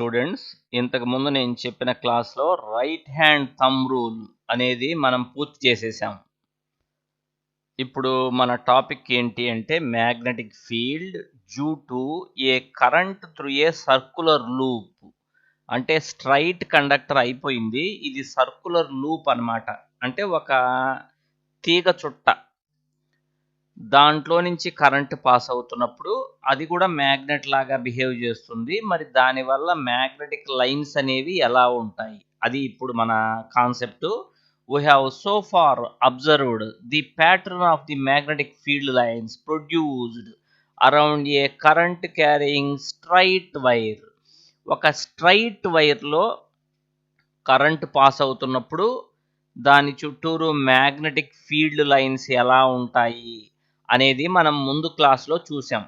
Students, ఇంతకు ముందు నేను చెప్పిన క్లాస్లో రైట్ హ్యాండ్ థంబ్ రూల్ అనేది మనం పూర్తి చేసేసాం. ఇప్పుడు మన టాపిక్ ఏంటి అంటే magnetic field due to A current through a circular loop. అంటే స్ట్రైట్ కండక్టర్ అయిపోయింది, ఇది సర్కులర్ లూప్ అన్నమాట. అంటే ఒక తీగ చుట్ట, దాంట్లో నుంచి కరెంట్ పాస్ అవుతున్నప్పుడు అది కూడా మ్యాగ్నెట్ లాగా బిహేవ్ చేస్తుంది. మరి దానివల్ల మ్యాగ్నెటిక్ లైన్స్ అనేవి ఎలా ఉంటాయి, అది ఇప్పుడు మన concept. We have so far observed the pattern of the magnetic field lines produced around a current carrying straight wire. ఒక స్ట్రైట్ వైర్లో కరెంట్ పాస్ అవుతున్నప్పుడు దాని చుట్టూరు మ్యాగ్నెటిక్ ఫీల్డ్ లైన్స్ ఎలా ఉంటాయి అనేది మనం ముందు క్లాస్లో చూసాం.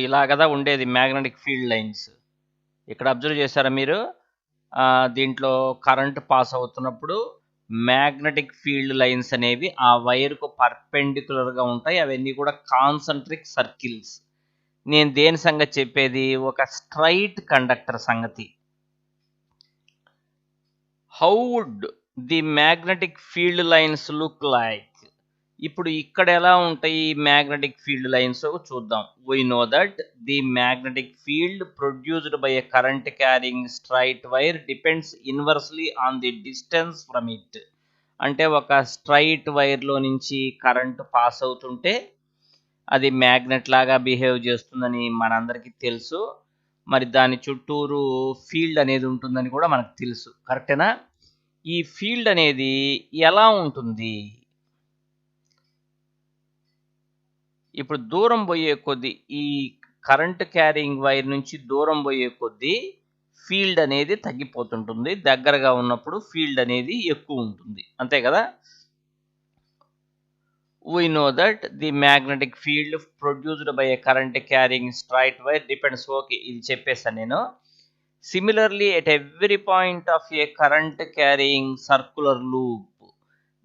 ఇలా కదా ఉండేది మ్యాగ్నెటిక్ ఫీల్డ్ లైన్స్. ఇక్కడ అబ్జర్వ్ చేశారా మీరు? దీంట్లో కరెంట్ పాస్ అవుతున్నప్పుడు మ్యాగ్నెటిక్ ఫీల్డ్ లైన్స్ అనేవి ఆ వైర్కు పర్పెండిక్యులర్గా ఉంటాయి. అవన్నీ కూడా కాన్సంట్రిక్ సర్కిల్స్. నేను దేని సంగతి చెప్పేది? ఒక స్ట్రైట్ కండక్టర్ సంగతి. How would the magnetic field lines look like? ఇప్పుడు ఇక్కడ ఎలా ఉంటాయి మ్యాగ్నెటిక్ ఫీల్డ్ లైన్స్ చూద్దాం. We know that the magnetic field produced by a current carrying straight wire depends inversely on the distance from it. అంటే ఒక straight వైర్లో నుంచి current pass అవుతుంటే అది మ్యాగ్నెట్ లాగా బిహేవ్ చేస్తుందని మనందరికీ తెలుసు. మరి దాని చుట్టూరు ఫీల్డ్ అనేది ఉంటుందని కూడా మనకు తెలుసు. కరెక్టేనా? ఈ ఫీల్డ్ అనేది ఎలా ఉంటుంది? ఇప్పుడు దూరం పోయే కొద్దీ, ఈ కరెంట్ క్యారింగ్ వైర్ నుంచి దూరం పోయే కొద్దీ ఫీల్డ్ అనేది తగ్గిపోతుంటుంది. దగ్గరగా ఉన్నప్పుడు ఫీల్డ్ అనేది ఎక్కువ ఉంటుంది, అంతే కదా? We know that the magnetic field produced by a current carrying straight wire depends. Okay, ఇది చెప్పేసాను నేను. Similarly, at every point of a current carrying circular loop,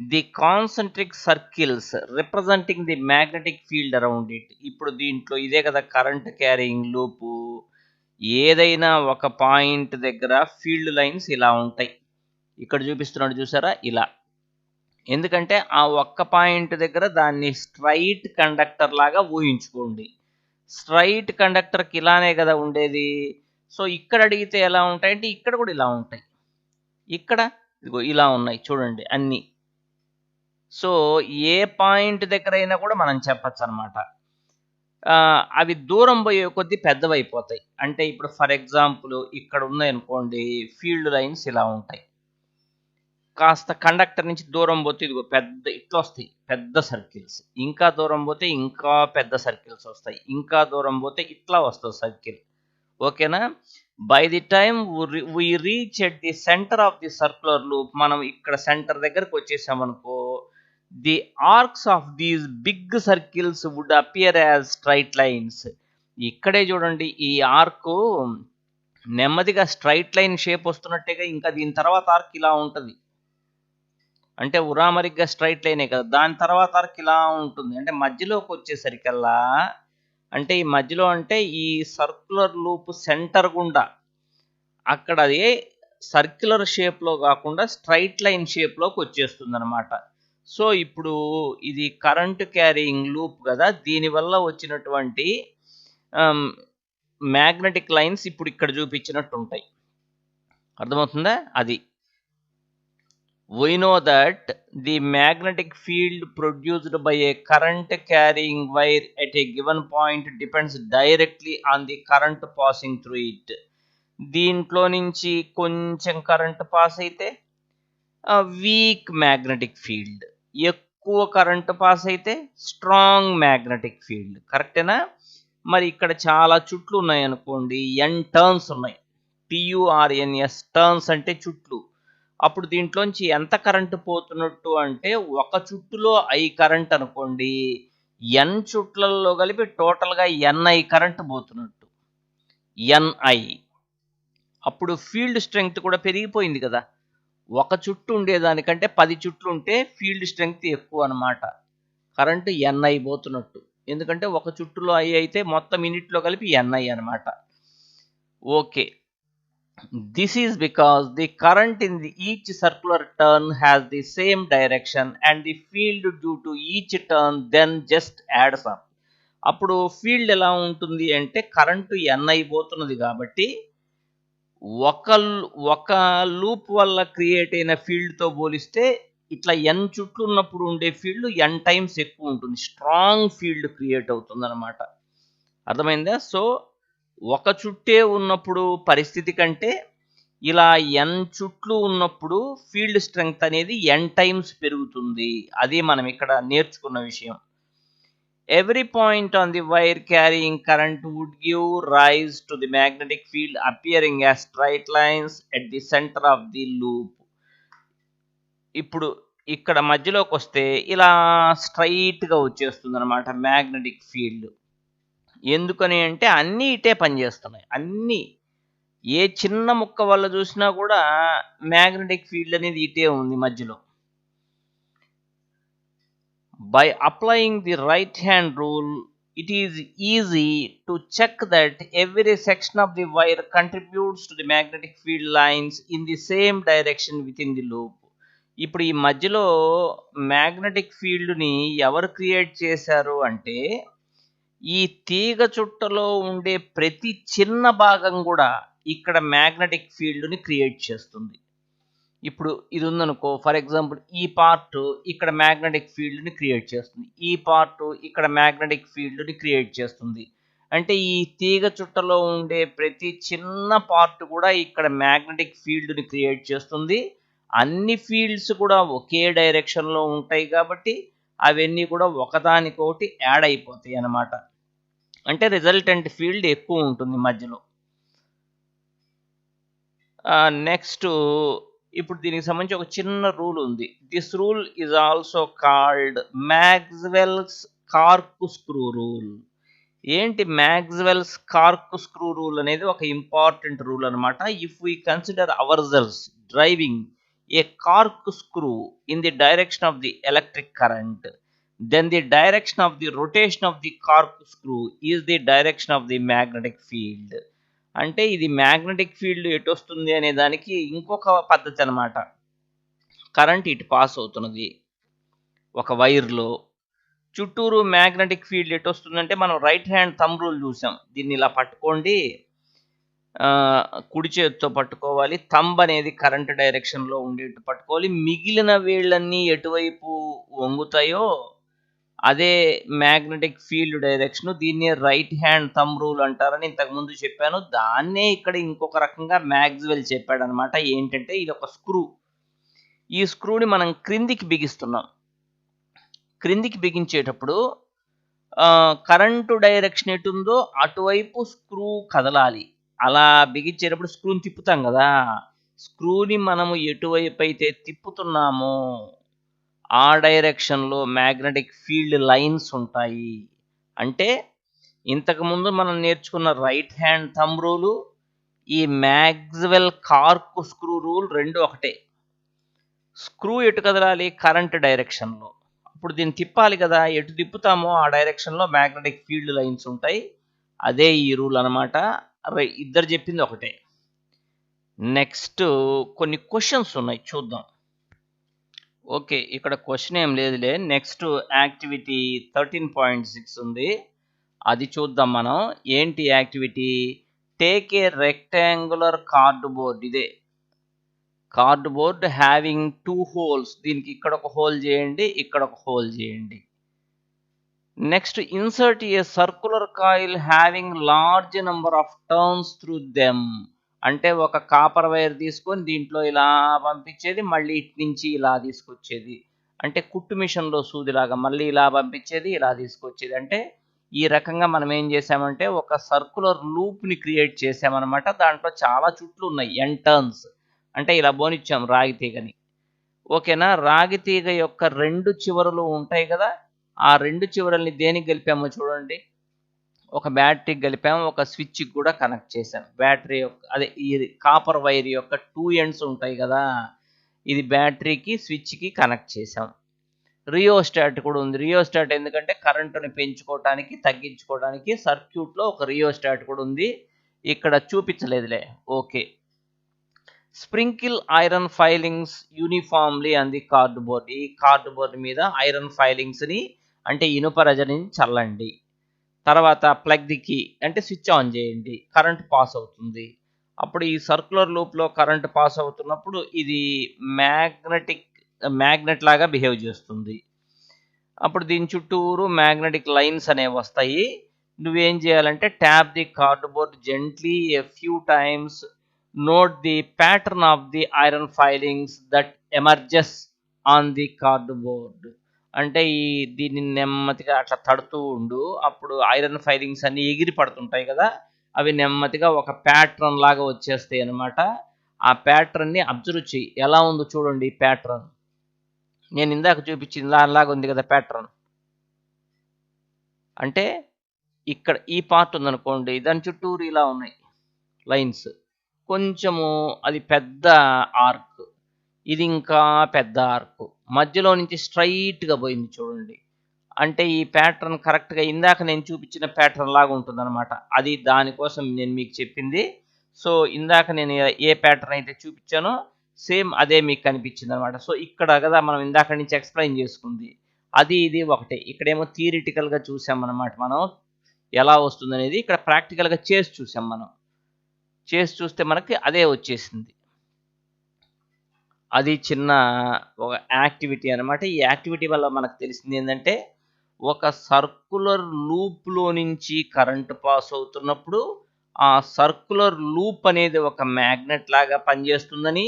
the concentric circles representing the magnetic field around it. ఇప్పుడు దీంట్లో ఇదే కదా current carrying loop. ఏదైనా ఒక point దగ్గర ఫీల్డ్ లైన్స్ ఇలా ఉంటాయి. ఇక్కడ చూపిస్తున్నాడు చూసారా, ఇలా. ఎందుకంటే ఆ ఒక్క పాయింట్ దగ్గర దాన్ని స్ట్రైట్ కండక్టర్ లాగా ఊహించుకోండి. స్ట్రైట్ కండక్టర్కి ఇలానే కదా ఉండేది. సో ఇక్కడ అడిగితే ఎలా ఉంటాయంటే ఇక్కడ కూడా ఇలా ఉంటాయి. ఇక్కడ ఇదిగో ఇలా ఉన్నాయి చూడండి అన్నీ. సో ఏ పాయింట్ దగ్గర అయినా కూడా మనం చెప్పచ్చు అనమాట. అవి దూరం పోయే కొద్దీ పెద్దవైపోతాయి. అంటే ఇప్పుడు ఫర్ ఎగ్జాంపుల్ ఇక్కడ ఉన్నాయి అనుకోండి, ఫీల్డ్ లైన్స్ ఇలా ఉంటాయి. కాస్త కండక్టర్ నుంచి దూరం పోతే ఇదిగో పెద్ద ఇట్లా వస్తాయి పెద్ద సర్కిల్స్. ఇంకా దూరం పోతే ఇంకా పెద్ద సర్కిల్స్ వస్తాయి. ఇంకా దూరం పోతే ఇట్లా వస్తుంది సర్కిల్. ఓకేనా? By the time we reach at the center of the circular loop, మనం ఇక్కడ సెంటర్ దగ్గరకు వచ్చేసామనుకో, the arcs of these big circles would appear as straight lines. ఇక్కడే చూడండి, ఈ ఆర్క్ నెమ్మదిగా స్ట్రైట్ లైన్ షేప్ వస్తున్నట్టేగా. ఇంకా దీని తర్వాత ఆర్క్ ఇలా ఉంటుంది. అంటే ఉరామరిగ్గా స్ట్రైట్ లైనే కదా, దాని తర్వాత ఆర్క్ ఇలా ఉంటుంది. అంటే మధ్యలోకి వచ్చేసరికల్లా, అంటే ఈ మధ్యలో అంటే ఈ సర్క్యులర్ లూప్ సెంటర్ గుండా అక్కడ అది సర్క్యులర్ షేప్లో కాకుండా స్ట్రైట్ లైన్ షేప్లోకి వచ్చేస్తుంది అనమాట. సో ఇప్పుడు ఇది కరెంట్ క్యారీయింగ్ లూప్ కదా, దీనివల్ల వచ్చినటువంటి మ్యాగ్నెటిక్ లైన్స్ ఇప్పుడు ఇక్కడ చూపించినట్టు ఉంటాయి. అర్థమవుతుందా? అది. We know that the magnetic field produced by a current carrying wire at a given point depends directly on the current passing through it. దీంట్లో నుంచి కొంచెం కరెంట్ పాస్ అయితే వీక్ మ్యాగ్నెటిక్ ఫీల్డ్, ఎక్కువ కరెంట్ పాస్ అయితే strong magnetic field. కరెక్టేనా? మరి ఇక్కడ చాలా చుట్లు ఉన్నాయి అనుకోండి, ఎన్ టర్న్స్ ఉన్నాయి. TURNS, టర్న్స్ అంటే చుట్లు. అప్పుడు దీంట్లోంచి ఎంత కరెంటు పోతున్నట్టు అంటే, ఒక చుట్టులో I కరెంట్ అనుకోండి, ఎన్ చుట్లలో కలిపి టోటల్గా NI కరెంట్ పోతున్నట్టు, NI. అప్పుడు ఫీల్డ్ స్ట్రెంగ్త్ కూడా పెరిగిపోయింది కదా. ఒక చుట్టు ఉండేదానికంటే 10 చుట్లు ఉంటే ఫీల్డ్ స్ట్రెంగ్త్ ఎక్కువ అనమాట. Current NI పోతున్నట్టు. ఎందుకంటే ఒక చుట్టులో I అయితే మొత్తం యూనిట్లో కలిపి NI అనమాట. Okay, this is because the current in each circular turn has the same direction and the field due to each turn then just adds up. అప్పుడు ఫీల్డ్ ఎలా ఉంటుంది అంటే కరెంటు ఎన్ అయిపోతున్నది కాబట్టి ఒక ఒక లూప్ వల్ల క్రియేట్ అయిన ఫీల్డ్తో పోలిస్తే ఇట్లా ఎన్ చుట్టూ ఉన్నప్పుడు ఉండే ఫీల్డ్ ఎన్ టైమ్స్ ఎక్కువ ఉంటుంది, స్ట్రాంగ్ ఫీల్డ్ క్రియేట్ అవుతుంది అనమాట. అర్థమైందా? సో ఒక చుట్టే ఉన్నప్పుడు పరిస్థితి కంటే ఇలా ఎన్ చుట్లు ఉన్నప్పుడు ఫీల్డ్ స్ట్రెంగ్త్ అనేది ఎన్ టైమ్స్ పెరుగుతుంది. అది మనం ఇక్కడ నేర్చుకున్న విషయం. Every point on the wire carrying current would give rise to the magnetic field appearing as straight lines at the center of the loop. ఇప్పుడు ఇక్కడ మధ్యలోకి వస్తే ఇలా స్ట్రైట్గా వచ్చేస్తుంది అనమాట మ్యాగ్నెటిక్ ఫీల్డ్. ఎందుకని అంటే అన్నీ ఇటే పనిచేస్తున్నాయి. అన్నీ ఏ చిన్న ముక్క వల్ల చూసినా కూడా మ్యాగ్నెటిక్ ఫీల్డ్ అనేది ఇటే ఉంది మధ్యలో. By applying the right hand rule, it is easy to check that every section of the wire contributes to the magnetic field lines in the same direction within the loop. ఇప్పుడు ఈ మధ్యలో magnetic ఫీల్డ్ని ఎవరు create చేశారు అంటే ఈ తీగ చుట్టలో ఉండే ప్రతి చిన్న భాగం కూడా ఇక్కడ మ్యాగ్నెటిక్ ఫీల్డ్ని క్రియేట్ చేస్తుంది. ఇప్పుడు ఇది ఉందనుకో, ఫర్ ఎగ్జాంపుల్ ఈ పార్ట్ ఇక్కడ మ్యాగ్నెటిక్ ఫీల్డ్ని క్రియేట్ చేస్తుంది, ఈ పార్ట్ ఇక్కడ మ్యాగ్నెటిక్ ఫీల్డ్ని క్రియేట్ చేస్తుంది. అంటే ఈ తీగ చుట్టలో ఉండే ప్రతి చిన్న పార్ట్ కూడా ఇక్కడ మ్యాగ్నెటిక్ ఫీల్డ్ని క్రియేట్ చేస్తుంది. అన్ని ఫీల్డ్స్ కూడా ఒకే డైరెక్షన్లో ఉంటాయి కాబట్టి అవన్నీ కూడా ఒకదానికొకటి యాడ్ అయిపోతాయి అన్నమాట. అంటే రిజల్టెంట్ ఫీల్డ్ ఎక్కువ ఉంటుంది మధ్యలో. నెక్స్ట్ ఇప్పుడు దీనికి సంబంధించి ఒక చిన్న రూల్ ఉంది. This rule is also called Maxwell's cork screw rule. ఏంటి మ్యాక్స్వెల్స్ కార్క్ స్క్రూ రూల్ అనేది ఒక ఇంపార్టెంట్ రూల్ అనమాట. If we consider ourselves driving a cork screw in the direction of the electric current, then the direction of the rotation of the cork screw is the direction of the magnetic field. అంటే ఇది magnetic field ఎటు వస్తుంది అనే దానికి ఇంకొక పద్ధతి అనమాట. Current ఇటు పాస్ అవుతున్నది ఒక వైర్లో, చుట్టూరు మ్యాగ్నెటిక్ ఫీల్డ్ ఎటు వస్తుందంటే మనం రైట్ హ్యాండ్ థంబ్ రూల్ చూసాం. దీన్ని ఇలా పట్టుకోండి, కుడి చేతితో పట్టుకోవాలి, థంబ్ అనేది కరెంట్ డైరెక్షన్లో ఉండేట్టు పట్టుకోవాలి. మిగిలిన వేళ్ళన్నీ ఎటువైపు వంగుతాయో అదే మ్యాగ్నెటిక్ ఫీల్డ్ డైరెక్షన్. దీన్ని రైట్ హ్యాండ్ థంబ్ రూల్ అంటారని ఇంతకుముందు చెప్పాను. దాన్నే ఇక్కడ ఇంకొక రకంగా మ్యాక్స్వెల్ చెప్పాడు అనమాట. ఏంటంటే ఇది ఒక స్క్రూ. ఈ స్క్రూని మనం క్రిందికి బిగిస్తున్నాం. క్రిందికి బిగించేటప్పుడు కరెంటు డైరెక్షన్ ఎటుందో అటువైపు స్క్రూ కదలాలి. అలా బిగించేటప్పుడు స్క్రూని తిప్పుతాం కదా, స్క్రూని మనము ఎటువైపు అయితే తిప్పుతున్నామో ఆ డైరెక్షన్లో మ్యాగ్నెటిక్ ఫీల్డ్ లైన్స్ ఉంటాయి. అంటే ఇంతకుముందు మనం నేర్చుకున్న రైట్ హ్యాండ్ థంబ్ రూలు, ఈ మ్యాక్స్వెల్ కార్క్ స్క్రూ రూల్ రెండు ఒకటే. స్క్రూ ఎటు కదలాలి? కరెంట్ డైరెక్షన్లో. అప్పుడు దీన్ని తిప్పాలి కదా, ఎటు తిప్పుతామో ఆ డైరెక్షన్లో మ్యాగ్నెటిక్ ఫీల్డ్ లైన్స్ ఉంటాయి. అదే ఈ రూల్ అనమాట. ఇద్దరు చెప్పింది ఒకటే. నెక్స్ట్ కొన్ని క్వశ్చన్స్ ఉన్నాయి, చూద్దాం. ఓకే, ఇక్కడ క్వశ్చన్ ఏం లేదులే. నెక్స్ట్ యాక్టివిటీ 13.6 ఉంది, అది చూద్దాం మనం. ఏంటి activity? Take a rectangular cardboard. ఇదే కార్డ్బోర్డ్ హ్యావింగ్ 2 holes. దీనికి ఇక్కడ ఒక హోల్ చేయండి, ఇక్కడ ఒక హోల్ చేయండి. Next insert A circular coil having large number of turns through them. అంటే ఒక కాపర్ వైర్ తీసుకొని దీంట్లో ఇలా పంపించేది, మళ్ళీ ఇటు నుంచి ఇలా తీసుకొచ్చేది. అంటే కుట్టు మిషన్లో సూదిలాగా మళ్ళీ ఇలా పంపించేది, ఇలా తీసుకొచ్చేది. అంటే ఈ రకంగా మనం ఏం చేసామంటే ఒక సర్కులర్ లూప్ని క్రియేట్ చేసామన్నమాట. దాంట్లో చాలా చుట్లు ఉన్నాయి, ఎన్ టర్న్స్. అంటే ఇలా బోనిచ్చాం రాగి తీగని. ఓకేనా? రాగి తీగ యొక్క 2 చివరలు ఉంటాయి కదా, ఆ 2 చివరల్ని దేనికి కలిపామో చూడండి. ఒక బ్యాటరీకి కలిపాము, ఒక స్విచ్కి కూడా కనెక్ట్ చేసాం. బ్యాటరీ యొక్క అదే ఈ కాపర్ వైర్ యొక్క 2 ends ఉంటాయి కదా, ఇది బ్యాటరీకి స్విచ్కి కనెక్ట్ చేసాం. రియోస్టాట్ కూడా ఉంది. రియోస్టాట్ ఎందుకంటే కరెంటుని పెంచుకోవడానికి తగ్గించుకోవడానికి సర్క్యూట్లో ఒక రియోస్టాట్ కూడా ఉంది. ఇక్కడ చూపించలేదులే. Okay. Sprinkle iron filings uniformly on the cardboard. ఈ కార్డ్బోర్డ్ మీద ఐరన్ ఫైలింగ్స్ని అంటే ఇనుప రజని చల్లండి. తర్వాత ప్లగ్ ది కీ అంటే స్విచ్ ఆన్ చేయండి, కరెంట్ పాస్ అవుతుంది. అప్పుడు ఈ సర్క్యులర్ లూప్లో కరెంట్ పాస్ అవుతున్నప్పుడు ఇది మ్యాగ్నెట్ లాగా బిహేవ్ చేస్తుంది. అప్పుడు దీని చుట్టూరు మ్యాగ్నెటిక్ లైన్స్ అనేవి వస్తాయి. నువ్వేం చేయాలంటే tap the cardboard gently a few times, note the pattern of the iron filings that emerges on the cardboard. అంటే దీన్ని నెమ్మదిగా అట్లా తడుతూ ఉండు, అప్పుడు ఐరన్ ఫైలింగ్స్ అన్ని ఎగిరి పడుతుంటాయి కదా, అవి నెమ్మదిగా ఒక ప్యాటర్న్ లాగా వచ్చేస్తాయి అనమాట. ఆ ప్యాటర్న్ని అబ్జర్వ్ చెయ్యి, ఎలా ఉందో చూడండి. ప్యాటర్న్ నేను ఇందాక చూపించింది దానిలాగా ఉంది కదా ప్యాటర్న్. అంటే ఇక్కడ ఈ పార్ట్ ఉందనుకోండి, దాని చుట్టూరు ఇలా ఉన్నాయి లైన్స్. కొంచెము అది పెద్ద ఆర్క్, ఇది ఇంకా పెద్ద ఆర్క్, మధ్యలో నుంచి స్ట్రైట్గా పోయింది చూడండి. అంటే ఈ ప్యాటర్న్ కరెక్ట్గా ఇందాక నేను చూపించిన ప్యాటర్న్ లాగా ఉంటుందన్నమాట. అది దానికోసం నేను మీకు చెప్పింది. సో ఇందాక నేను ఏ ప్యాటర్న్ అయితే చూపించానో సేమ్ అదే మీకు కనిపించింది అనమాట. సో ఇక్కడ కదా మనం ఇందాక నుంచి ఎక్స్ప్లెయిన్ చేసుకుంది, అది ఇది ఒకటే. ఇక్కడేమో థియరిటికల్గా చూసాం అన్నమాట మనం ఎలా వస్తుంది అనేది. ఇక్కడ ప్రాక్టికల్గా చేసి చూసాం. మనం చేసి చూస్తే మనకి అదే వచ్చేసింది. అది చిన్న ఒక యాక్టివిటీ అనమాట. ఈ యాక్టివిటీ వల్ల మనకు తెలిసింది ఏంటంటే, ఒక సర్కులర్ లూప్లో నుంచి కరెంట్ పాస్ అవుతున్నప్పుడు ఆ సర్కులర్ లూప్ అనేది ఒక మ్యాగ్నెట్ లాగా పనిచేస్తుందని,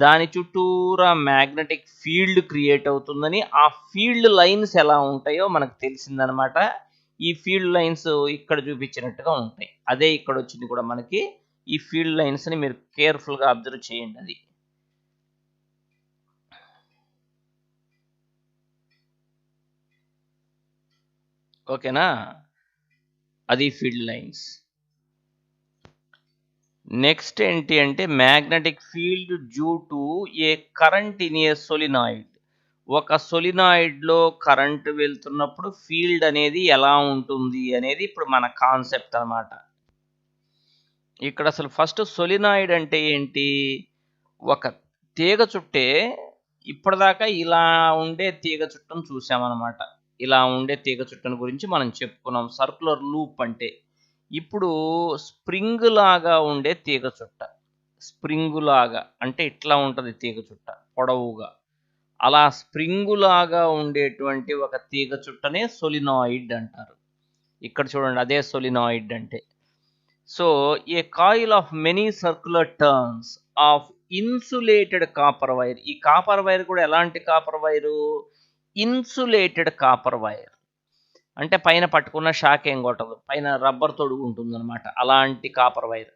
దాని చుట్టూరా మ్యాగ్నెటిక్ ఫీల్డ్ క్రియేట్ అవుతుందని, ఆ ఫీల్డ్ లైన్స్ ఎలా ఉంటాయో మనకు తెలిసిందనమాట. ఈ ఫీల్డ్ లైన్స్ ఇక్కడ చూపించినట్టుగా ఉంటాయి. అదే ఇక్కడ వచ్చింది కూడా మనకి. ఈ ఫీల్డ్ లైన్స్ని మీరు కేర్ఫుల్గా అబ్జర్వ్ చేయండి. అది ఓకేనా, అది ఫీల్డ్ లైన్స్. నెక్స్ట్ ఏంటి అంటే magnetic field due to A current in a solenoid. ఒక సోలినాయిడ్లో కరెంట్ వెళ్తున్నప్పుడు ఫీల్డ్ అనేది ఎలా ఉంటుంది అనేది ఇప్పుడు మన కాన్సెప్ట్ అన్నమాట. ఇక్కడ అసలు ఫస్ట్ సోలినాయిడ్ అంటే ఏంటి? ఒక తీగ చుట్టే. ఇప్పటిదాకా ఇలా ఉండే తీగ చుట్టను చూసామన్నమాట. ఇలా ఉండే తీగ చుట్టను గురించి మనం చెప్పుకున్నాం. సర్కులర్ లూప్ అంటే ఇప్పుడు స్ప్రింగ్ లాగా ఉండే తీగ చుట్ట. స్ప్రింగ్ లాగా అంటే ఇట్లా ఉంటుంది తీగ చుట్ట పొడవుగా. అలా స్ప్రింగ్ లాగా ఉండేటువంటి ఒక తీగ చుట్టనే సోలినాయిడ్ అంటారు. ఇక్కడ చూడండి, అదే సోలినాయిడ్ అంటే. So A coil of many circular turns of insulated copper wire. ఈ కాపర్ వైర్ కూడా ఎలాంటి copper wire? Insulated copper wire. అంటే పైన పట్టుకున్న షాక్ ఏం కొట్టదు, పైన రబ్బర్ తొడుగు ఉంటుంది అనమాట. అలాంటి కాపర్ వైర్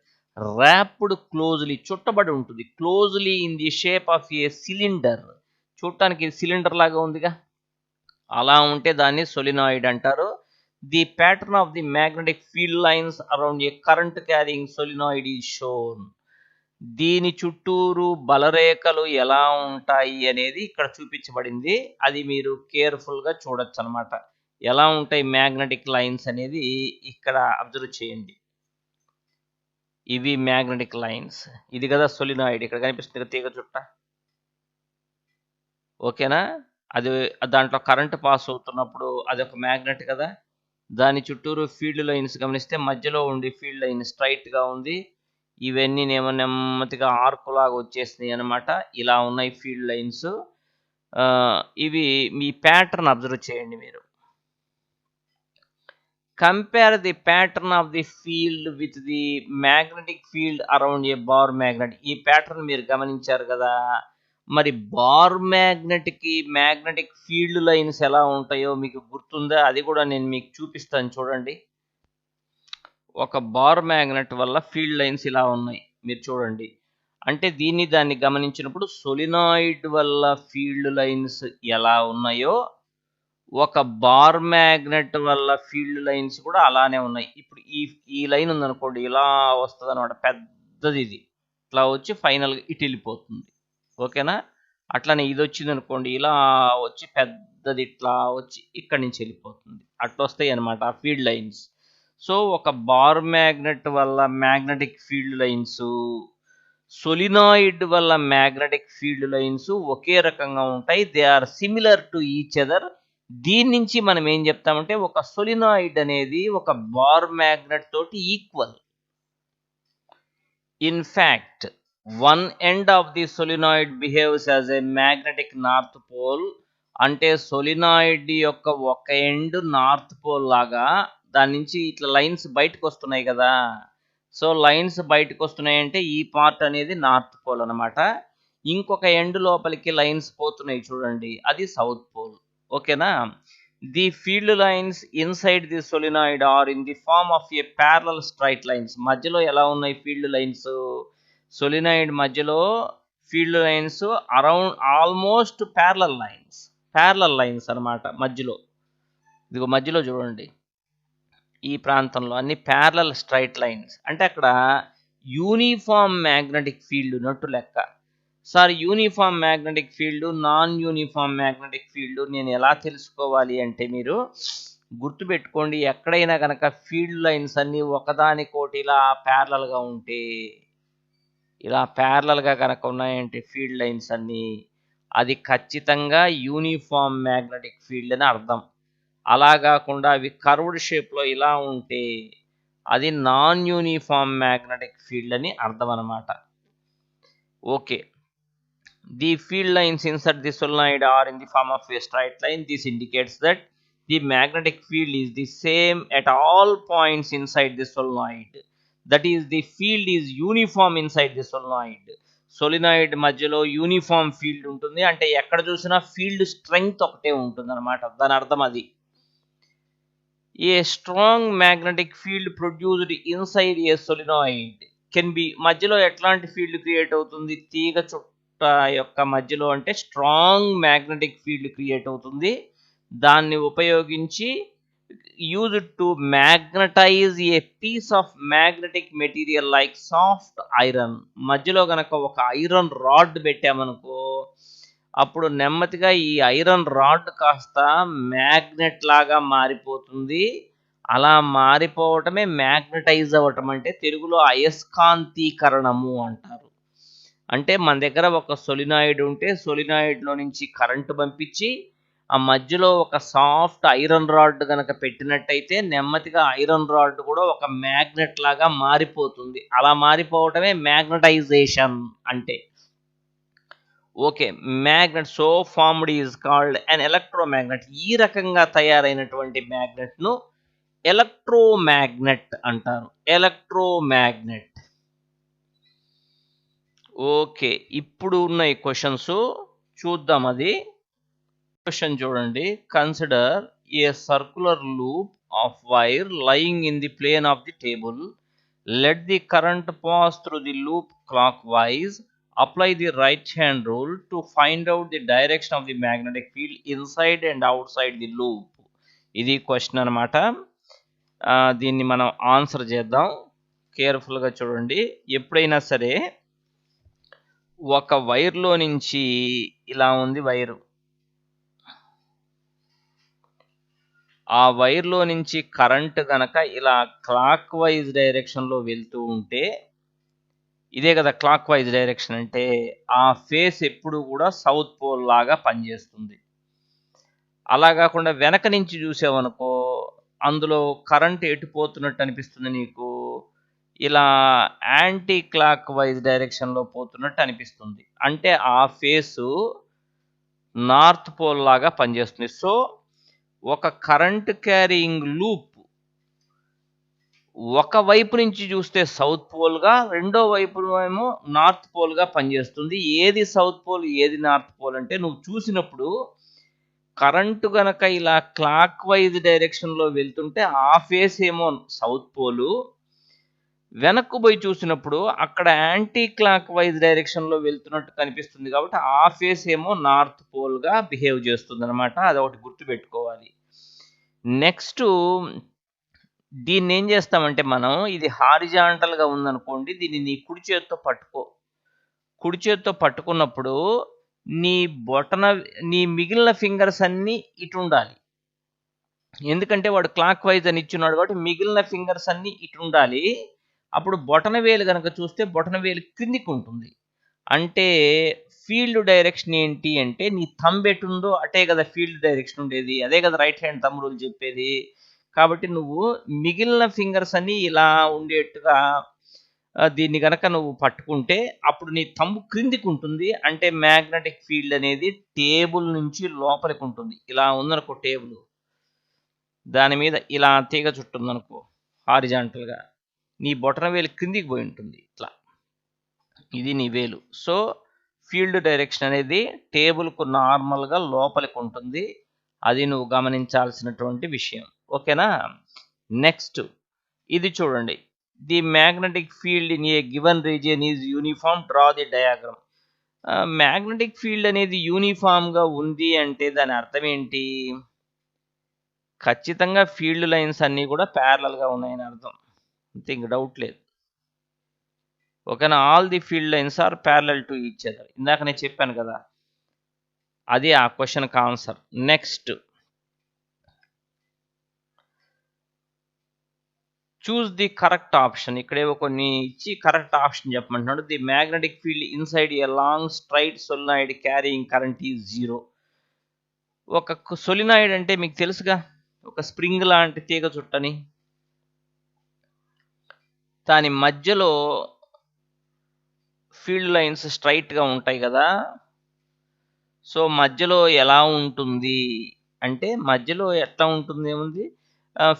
ర్యాప్డ్ క్లోజ్లీ చుట్టబడి ఉంటుంది. Closely in the shape of A cylinder. చూడటానికి సిలిండర్ లాగా ఉందిగా, అలా ఉంటే దాన్ని సోలినాయిడ్ అంటారు. The pattern of the magnetic field lines around a current carrying solenoid is shown. దీని చుట్టూరు బలరేఖలు ఎలా ఉంటాయి అనేది ఇక్కడ చూపించబడింది. అది మీరు కేర్ఫుల్గా చూడొచ్చు అనమాట. ఎలా ఉంటాయి మ్యాగ్నెటిక్ లైన్స్ అనేది ఇక్కడ అబ్జర్వ్ చేయండి. ఇవి మ్యాగ్నెటిక్ లైన్స్. ఇది కదా సోలినాయిడ్, ఇక్కడ కనిపిస్తుంది తీగ చుట్ట. ఓకేనా, అది దాంట్లో కరెంట్ పాస్ అవుతున్నప్పుడు అది ఒక మ్యాగ్నెట్ కదా. దాని చుట్టూరు ఫీల్డ్ లైన్స్ గమనిస్తే మధ్యలో ఉండి ఫీల్డ్ లైన్ స్ట్రైట్గా ఉంది. ఇవన్నీ నెమ్మదిగా ఆర్క్ లాగా వచ్చేసినాయి అనమాట. ఇలా ఉన్నాయి ఫీల్డ్ లైన్స్. ఇవి మీ ప్యాటర్న్ అబ్జర్వ్ చేయండి మీరు. Compare the pattern of the field with the magnetic field around a bar magnet. ఈ ప్యాటర్న్ మీరు గమనించారు కదా. మరి బార్ మ్యాగ్నెట్కి మ్యాగ్నెటిక్ ఫీల్డ్ లైన్స్ ఎలా ఉంటాయో మీకు గుర్తుందా? అది కూడా నేను మీకు చూపిస్తాను చూడండి. ఒక బార్ మ్యాగ్నెట్ వల్ల ఫీల్డ్ లైన్స్ ఇలా ఉన్నాయి మీరు చూడండి. అంటే దాన్ని గమనించినప్పుడు సోలినాయిడ్ వల్ల ఫీల్డ్ లైన్స్ ఎలా ఉన్నాయో ఒక బార్ మ్యాగ్నెట్ వల్ల ఫీల్డ్ లైన్స్ కూడా అలానే ఉన్నాయి. ఇప్పుడు ఈ లైన్ ఉందనుకోండి, ఇలా వస్తుంది అనమాట. పెద్దది ఇది ఇట్లా వచ్చి ఫైనల్గా ఇటు వెళ్ళిపోతుంది. ఓకేనా, అట్లనే ఇది వచ్చింది అనుకోండి, ఇలా వచ్చి పెద్దది ఇట్లా వచ్చి ఇక్కడి నుంచి వెళ్ళిపోతుంది. అట్లా వస్తాయి అనమాట ఆ ఫీల్డ్ లైన్స్. సో ఒక బార్ మ్యాగ్నెట్ వల్ల మ్యాగ్నెటిక్ ఫీల్డ్ లైన్స్, సోలినాయిడ్ వల్ల మ్యాగ్నెటిక్ ఫీల్డ్ లైన్స్ ఒకే రకంగా ఉంటాయి. They are similar to each other. దీని నుంచి మనం ఏం చెప్తామంటే ఒక సోలినాయిడ్ అనేది ఒక బార్ మ్యాగ్నెట్ తోటి equal. In fact one end of the solenoid behaves as a magnetic north pole. అంటే సోలినాయిడ్ యొక్క ఒక ఎండ్ నార్త్ పోల్ లాగా, దాని నుంచి ఇట్లా లైన్స్ బయటకు వస్తున్నాయి కదా. సో లైన్స్ బయటకు వస్తున్నాయంటే ఈ పార్ట్ అనేది నార్త్ పోల్ అనమాట. ఇంకొక ఎండ్ లోపలికి లైన్స్ పోతున్నాయి చూడండి, అది సౌత్ పోల్. ఓకేనా. The field lines inside the solenoid are in the form of a parallel straight lines. మధ్యలో ఎలా ఉన్నాయి ఫీల్డ్ లైన్స్? సోలినాయిడ్ మధ్యలో field lines around almost parallel lines అనమాట. మధ్యలో ఇదిగో మధ్యలో చూడండి, ఈ ప్రాంతంలో అన్ని ప్యారలల్ స్ట్రైట్ లైన్స్. అంటే అక్కడ యూనిఫామ్ మ్యాగ్నెటిక్ ఫీల్డ్ ఉన్నట్టు లెక్క. Sir uniform magnetic field, non uniform magnetic field నేను ఎలా తెలుసుకోవాలి అంటే, మీరు గుర్తుపెట్టుకోండి, ఎక్కడైనా కనుక ఫీల్డ్ లైన్స్ అన్ని ఒకదానికోటి ఇలా ప్యారలల్గా ఉంటే, ఇలా ప్యారలల్గా కనుక ఉన్నాయంటే ఫీల్డ్ లైన్స్ అన్ని, అది ఖచ్చితంగా యూనిఫామ్ మ్యాగ్నెటిక్ ఫీల్డ్ అని అర్థం. అలా కాకుండా అవి కర్వ్డ్ షేప్లో ఇలా ఉంటే అది నాన్ యూనిఫామ్ మ్యాగ్నెటిక్ ఫీల్డ్ అని అర్థం అనమాట. Okay. The field lines inside the solenoid are in the form of a straight line. This indicates that the magnetic field is the same at all points inside the solenoid. That is the field is uniform inside the solenoid. Solenoid మధ్యలో uniform field ఉంటుంది, అంటే ఎక్కడ చూసినా field strength ఒకటే ఉంటుంది అనమాట. దాని అర్థం అది. A strong magnetic field produced inside A solenoid can be. మధ్యలో ఎట్లాంటి ఫీల్డ్ క్రియేట్ అవుతుంది? తీగ చుట్ట యొక్క మధ్యలో అంటే స్ట్రాంగ్ మ్యాగ్నెటిక్ ఫీల్డ్ క్రియేట్ అవుతుంది. దాన్ని ఉపయోగించి used to magnetize a piece of magnetic material like soft iron. మధ్యలో గనక ఒక ఐరన్ రాడ్ పెట్టామనుకో, అప్పుడు నెమ్మదిగా ఈ ఐరన్ రాడ్ కాస్త మ్యాగ్నెట్ లాగా మారిపోతుంది. అలా మారిపోవటమే మ్యాగ్నటైజ్ అవ్వటం అంటే, తెలుగులో అయస్కాంతీకరణము అంటారు. అంటే మన దగ్గర ఒక సోలినాయిడ్ ఉంటే సోలినాయిడ్లో నుంచి కరెంటు పంపించి ఆ మధ్యలో ఒక సాఫ్ట్ ఐరన్ రాడ్ కనుక పెట్టినట్టయితే నెమ్మదిగా ఐరన్ రాడ్ కూడా ఒక మ్యాగ్నెట్ లాగా మారిపోతుంది. అలా మారిపోవటమే మ్యాగ్నటైజేషన్ అంటే. Okay. Magnet so formed is called an electromagnet. ఈ రకంగా తయారైనటువంటి మ్యాగ్నెట్ను ఎలక్ట్రోమాగ్నెట్ అంటారు. ఎలక్ట్రోమాగ్నెట్. ఓకే. ఇప్పుడు ఉన్న ఈ క్వశ్చన్స్ చూద్దాం. అది క్వశ్చన్ చూడండి. Consider a circular loop of wire lying in the plane of the table. Let the current pass through the loop clockwise. Apply the right hand rule to find out the direction of the magnetic field inside and outside the loop. ఇది question అనమాట. దీన్ని మనం answer చేద్దాం. కేర్ఫుల్గా చూడండి. ఎప్పుడైనా సరే ఒక వైర్లో నుంచి ఇలా ఉంది వైరు, ఆ వైర్లో నుంచి కరెంట్ గనక ఇలా క్లాక్ వైజ్ డైరెక్షన్లో వెళ్తూ ఉంటే, ఇదే కదా క్లాక్ వైజ్ డైరెక్షన్ అంటే, ఆ ఫేస్ ఎప్పుడు కూడా సౌత్ పోల్ లాగా పనిచేస్తుంది. అలా కాకుండా వెనక నుంచి చూసావనుకో, అందులో కరెంట్ ఎటుపోతున్నట్టు అనిపిస్తుంది నీకు, ఇలా యాంటీ క్లాక్ వైజ్ డైరెక్షన్లో పోతున్నట్టు అనిపిస్తుంది. అంటే ఆ ఫేసు నార్త్ పోల్ లాగా పనిచేస్తుంది. సో ఒక కరెంట్ క్యారీయింగ్ లూప్ ఒక వైపు నుంచి చూస్తే సౌత్ పోల్గా, రెండో వైపు ఏమో నార్త్ పోల్గా పనిచేస్తుంది. ఏది సౌత్ పోల్ ఏది నార్త్ పోల్ అంటే, నువ్వు చూసినప్పుడు కరెంటు గనక ఇలా క్లాక్ వైజ్ డైరెక్షన్లో వెళ్తుంటే ఆ ఫేస్ ఏమో సౌత్ పోలు, వెనక్కు పోయి చూసినప్పుడు అక్కడ యాంటీ క్లాక్ వైజ్ డైరెక్షన్లో వెళ్తున్నట్టు కనిపిస్తుంది. కాబట్టి ఆ ఫేస్ ఏమో నార్త్ పోల్గా బిహేవ్ చేస్తుంది అనమాట. అదొకటి గుర్తుపెట్టుకోవాలి. నెక్స్ట్ దీన్ని ఏం చేస్తామంటే మనం, ఇది హారిజాంటల్గా ఉందనుకోండి, దీన్ని నీ కుడి చేత్తో పట్టుకో. కుడి చేత్తో పట్టుకున్నప్పుడు నీ మిగిలిన ఫింగర్స్ అన్నీ ఇటు ఉండాలి. ఎందుకంటే వాడు క్లాక్ వైజ్ అని ఇచ్చున్నాడు కాబట్టి మిగిలిన ఫింగర్స్ అన్నీ ఇటు ఉండాలి. అప్పుడు బొటన వేలు గనక చూస్తే బొటన వేలు క్రిందికి ఉంటుంది. అంటే ఫీల్డ్ డైరెక్షన్ ఏంటి అంటే నీ థంబ్ ఎటుందో అటే కదా ఫీల్డ్ డైరెక్షన్ ఉండేది. అదే కదా రైట్ హ్యాండ్ థంబ్ రూల్ చెప్పేది. కాబట్టి నువ్వు మిగిలిన ఫింగర్స్ అన్నీ ఇలా ఉండేట్టుగా దీన్ని గనక నువ్వు పట్టుకుంటే అప్పుడు నీ థంబ్ క్రిందికి ఉంటుంది. అంటే మ్యాగ్నెటిక్ ఫీల్డ్ అనేది టేబుల్ నుంచి లోపలికి ఉంటుంది. ఇలా ఉందనుకో టేబుల్, దాని మీద ఇలా తీగ చుట్టు ఉందనుకో హారిజాంటల్‌గా, నీ బొటన వేలు క్రిందికి పోయి ఉంటుంది ఇట్లా. ఇది నీ వేలు. సో ఫీల్డ్ డైరెక్షన్ అనేది టేబుల్‌కు నార్మల్‌గా లోపలికి ఉంటుంది. అది నువ్వు గమనించాల్సినటువంటి విషయం. ఓకేనా? నెక్స్ట్ ఇది చూడండి. The magnetic field in a given region is uniform. Draw the diagram. Magnetic field అనేది యూనిఫామ్‌గా ఉంది అంటే దాని అర్థం ఏంటి? ఖచ్చితంగా ఫీల్డ్ లైన్స్ అన్నీ కూడా ప్యారలల్‌గా ఉన్నాయని అర్థం. అంతే, ఇంక డౌట్ లేదు. ఓకేనా? All the field lines are parallel to each other. ఇందాక నేను చెప్పాను కదా, అది ఆ క్వశ్చన్కి answer. Next choose the correct option. ఇక్కడేవో కొన్ని ఇచ్చి కరెక్ట్ ఆప్షన్ చెప్పమంటున్నాడు. The magnetic field inside a long straight solenoid carrying current is 0. ఒక సొలినాయిడ్ అంటే మీకు తెలుసుగా, ఒక స్ప్రింగ్ లాంటి తీగ చుట్టని, దాని మధ్యలో ఫీల్డ్ లైన్స్ స్ట్రైట్గా ఉంటాయి కదా. సో మధ్యలో ఎలా ఉంటుంది అంటే, మధ్యలో ఎట్లా ఉంటుంది, ఏముంది,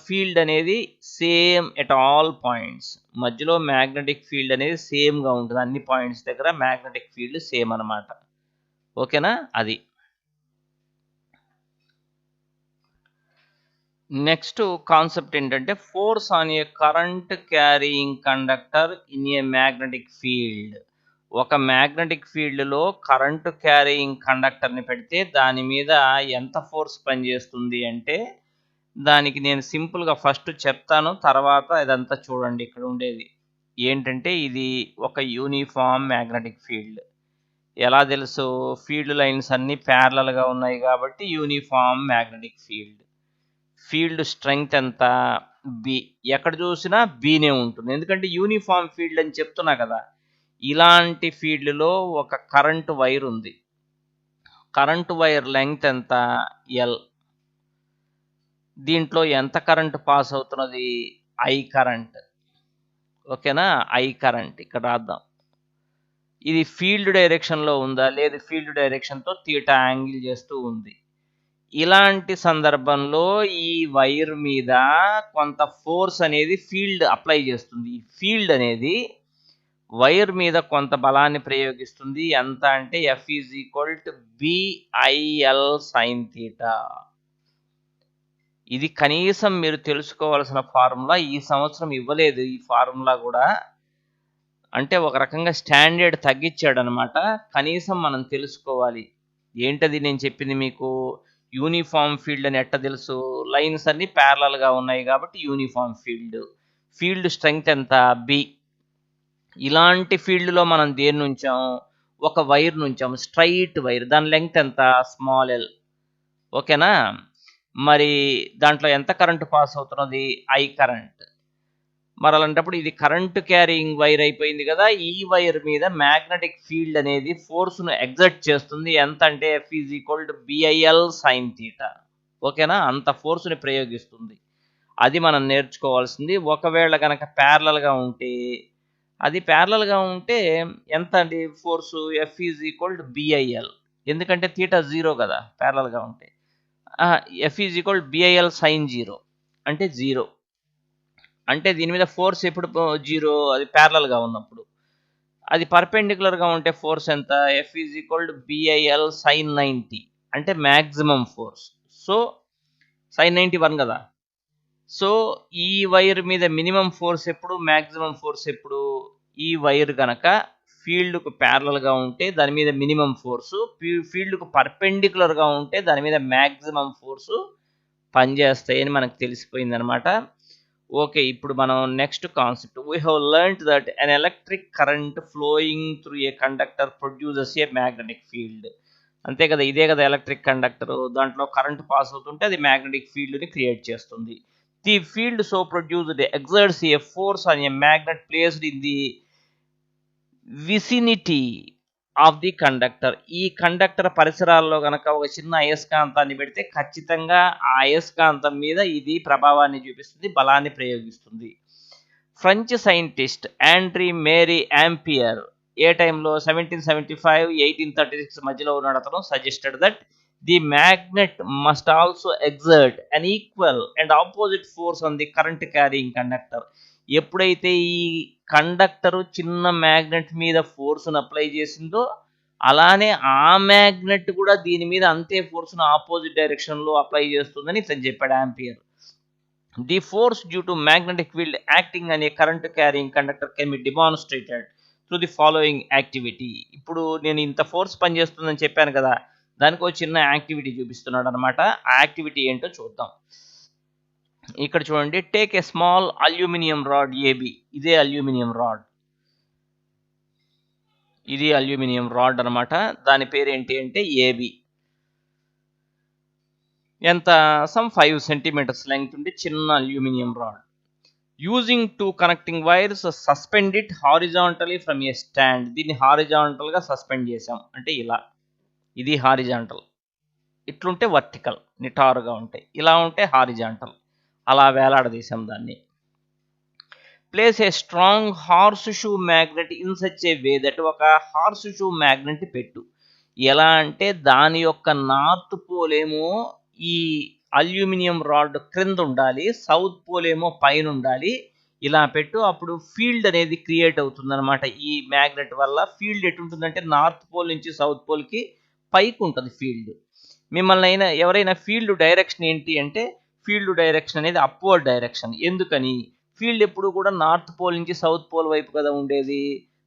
ఫీల్డ్ అనేది సేమ్ ఎట్ ఆల్ పాయింట్స్. మధ్యలో మ్యాగ్నెటిక్ ఫీల్డ్ అనేది సేమ్గా ఉంటుంది. అన్ని పాయింట్స్ దగ్గర మ్యాగ్నెటిక్ ఫీల్డ్ సేమ్ అనమాట. ఓకేనా? అది. నెక్స్ట్ కాన్సెప్ట్ ఏంటంటే force on A current carrying conductor in a magnetic field. ఒక మ్యాగ్నెటిక్ ఫీల్డ్లో కరెంటు క్యారీయింగ్ కండక్టర్ని పెడితే దాని మీద ఎంత ఫోర్స్ పనిచేస్తుంది అంటే, దానికి నేను సింపుల్గా ఫస్ట్ చెప్తాను, తర్వాత ఇదంతా చూడండి. ఇక్కడ ఉండేది ఏంటంటే ఇది ఒక యూనిఫామ్ మ్యాగ్నెటిక్ ఫీల్డ్. ఎలా తెలుసు? ఫీల్డ్ లైన్స్ అన్నీ ప్యారలల్గా ఉన్నాయి కాబట్టి uniform magnetic field. Field strength ఎంత? బి. ఎక్కడ చూసినా బీనే ఉంటుంది, ఎందుకంటే యూనిఫామ్ ఫీల్డ్ అని చెప్తున్నా కదా. ఇలాంటి ఫీల్డ్లో ఒక కరెంటు వైర్ ఉంది. కరెంటు వైర్ లెంగ్త్ ఎంత? ఎల్. దీంట్లో ఎంత కరెంట్ పాస్ అవుతున్నది? I current. ఓకేనా? ఐ కరెంట్ ఇక్కడ రాద్దాం. ఇది ఫీల్డ్ డైరెక్షన్లో ఉందా? లేదు, ఫీల్డ్ డైరెక్షన్తో థీటా యాంగిల్ చేస్తూ ఉంది. ఇలాంటి సందర్భంలో ఈ వైర్ మీద కొంత ఫోర్స్ అనేది ఫీల్డ్ అప్లై చేస్తుంది. ఈ ఫీల్డ్ అనేది వైర్ మీద కొంత బలాన్ని ప్రయోగిస్తుంది. ఎంత అంటే F = BIL sin θ. ఇది కనీసం మీరు తెలుసుకోవాల్సిన ఫార్ములా. ఈ సంవత్సరం ఇవ్వలేదు ఈ ఫార్ములా కూడా, అంటే ఒక రకంగా స్టాండర్డ్ తగ్గించాడు అనమాట. కనీసం మనం తెలుసుకోవాలి. ఏంటది నేను చెప్పింది మీకు? యూనిఫామ్ ఫీల్డ్ అని ఎట్ట తెలుసు? లైన్స్ అన్ని ప్యారలల్గా ఉన్నాయి కాబట్టి యూనిఫామ్ ఫీల్డ్. ఫీల్డ్ స్ట్రెంగ్త్ ఎంత? బి. ఇలాంటి ఫీల్డ్లో మనం దేన్ని ఉంచాం? ఒక వైర్ నుంచాం, స్ట్రైట్ వైర్. దాని లెంగ్త్ ఎంత? Small L. ఓకేనా? మరి దాంట్లో ఎంత కరెంటు పాస్ అవుతున్నది? I current. మరి అలాంటప్పుడు ఇది కరెంట్ క్యారీయింగ్ వైర్ అయిపోయింది కదా. ఈ వైర్ మీద మ్యాగ్నెటిక్ ఫీల్డ్ అనేది ఫోర్స్ను ఎగ్జర్ట్ చేస్తుంది. ఎంత అంటే F = BIL sin θ. ఓకేనా? అంత ఫోర్స్ని ప్రయోగిస్తుంది. అది మనం నేర్చుకోవాల్సింది. ఒకవేళ కనుక ప్యారలల్గా ఉంటే, అది ప్యారలల్గా ఉంటే ఎంత అండి ఫోర్సు? F = BIL. ఎందుకంటే థీటా 0 కదా ప్యారలల్గా ఉంటే. F = BIL sin 0 అంటే 0. అంటే దీని మీద ఫోర్స్ ఎప్పుడు 0? అది ప్యారలల్గా ఉన్నప్పుడు. అది పర్పెండిక్యులర్గా ఉంటే ఫోర్స్ ఎంత? F = BIL sin 90 అంటే మ్యాక్సిమం ఫోర్స్. సో sin 90 1 కదా. సో ఈ వైర్ మీద మినిమం ఫోర్స్ ఎప్పుడు? మ్యాక్సిమం ఫోర్స్ ఎప్పుడు? ఈ వైర్ కనుక ఫీల్డ్కు ప్యారలల్గా ఉంటే దాని మీద మినిమం ఫోర్సు, ఫీల్డ్కు పర్పెండిక్యులర్గా ఉంటే దాని మీద మ్యాక్సిమం ఫోర్సు పనిచేస్తాయని మనకు తెలిసిపోయింది అనమాట. ఓకే, ఇప్పుడు మనం next concept. We have learned that an electric current flowing through a conductor produces a magnetic field. అంతే కదా, ఇదే కదా ఎలక్ట్రిక్ కండక్టర్. దాంట్లో కరెంట్ పాస్ అవుతుంటే అది మ్యాగ్నెటిక్ ఫీల్డ్ని క్రియేట్ చేస్తుంది. The field so produced exerts a force on a magnet placed in the vicinity of the conductor. ఈ కండక్టర్ పరిసరాల్లో గనక ఒక చిన్న అయస్కాంతాన్ని పెడితే ఖచ్చితంగా ఆ అయస్కాంతం మీద ఇది ప్రభావాన్ని చూపిస్తుంది, బలాన్ని ప్రయోగిస్తుంది. French scientist Andre Marie Ampere ఏ టైంలో 1775-1836 మధ్యలో ఉన్నాడు అతను, suggested that the magnet must also exert an equal and opposite force on the current carrying conductor. ఎప్పుడైతే ఈ కండక్టరు చిన్న మ్యాగ్నెట్ మీద ఫోర్స్ను అప్లై చేసిందో అలానే ఆ మ్యాగ్నెట్ కూడా దీని మీద అంతే ఫోర్స్ను ఆపోజిట్ డైరెక్షన్లో అప్లై చేస్తుందని ఇతను చెప్పాడు Ampere. The force due to magnetic field acting అనే current carrying conductor can be demonstrated through the following activity. ఇప్పుడు నేను ఇంత ఫోర్స్ పనిచేస్తుందని చెప్పాను కదా, దానికి ఒక చిన్న యాక్టివిటీ చూపిస్తున్నాడు అనమాట. ఆ యాక్టివిటీ ఏంటో చూద్దాం. ఇక్కడ చూడండి, take a small aluminium rod AB. ఇదే అల్యూమినియం రాడ్, ఇది అల్యూమినియం రాడ్ అనమాట. దాని పేరు ఏంటి అంటే ఏబి. ఎంత, సమ్ 5 సెంటీమీటర్స్ లెంగ్త్ ఉండి చిన్న aluminium rod. Using two connecting wires suspend it horizontally from a stand. దీన్ని హారిజాంటల్గా సస్పెండ్ చేసాం అంటే ఇలా, ఇది హారిజాంటల్. ఇట్లుంటే వర్టికల్ నిటారుగా ఉంటాయి, ఇలా ఉంటే హారిజాంటల్, అలా వేలాడదీసాం దాన్ని. Place a strong horseshoe magnet in such a way that. ఒక హార్స్ షూ మ్యాగ్నెట్ పెట్టు. ఎలా అంటే దాని యొక్క నార్త్ పోల్ ఏమో ఈ అల్యూమినియం రాడ్ క్రింద ఉండాలి, సౌత్ పోల్ ఏమో పైన ఉండాలి. ఇలా పెట్టు, అప్పుడు ఫీల్డ్ అనేది క్రియేట్ అవుతుంది అనమాట. ఈ మ్యాగ్నెట్ వల్ల ఫీల్డ్ ఎటుంటుందంటే నార్త్ పోల్ నుంచి సౌత్ పోల్కి పైకి ఉంటుంది ఫీల్డ్. మిమ్మల్ని ఎవరైనా ఫీల్డ్ డైరెక్షన్ ఏంటి అంటే, ఫీల్డ్ డైరెక్షన్ అనేది అప్వర్డ్ డైరెక్షన్. ఎందుకని, ఫీల్డ్ ఎప్పుడు కూడా నార్త్ పోల్ నుంచి సౌత్ పోల్ వైపు కదా ఉండేది.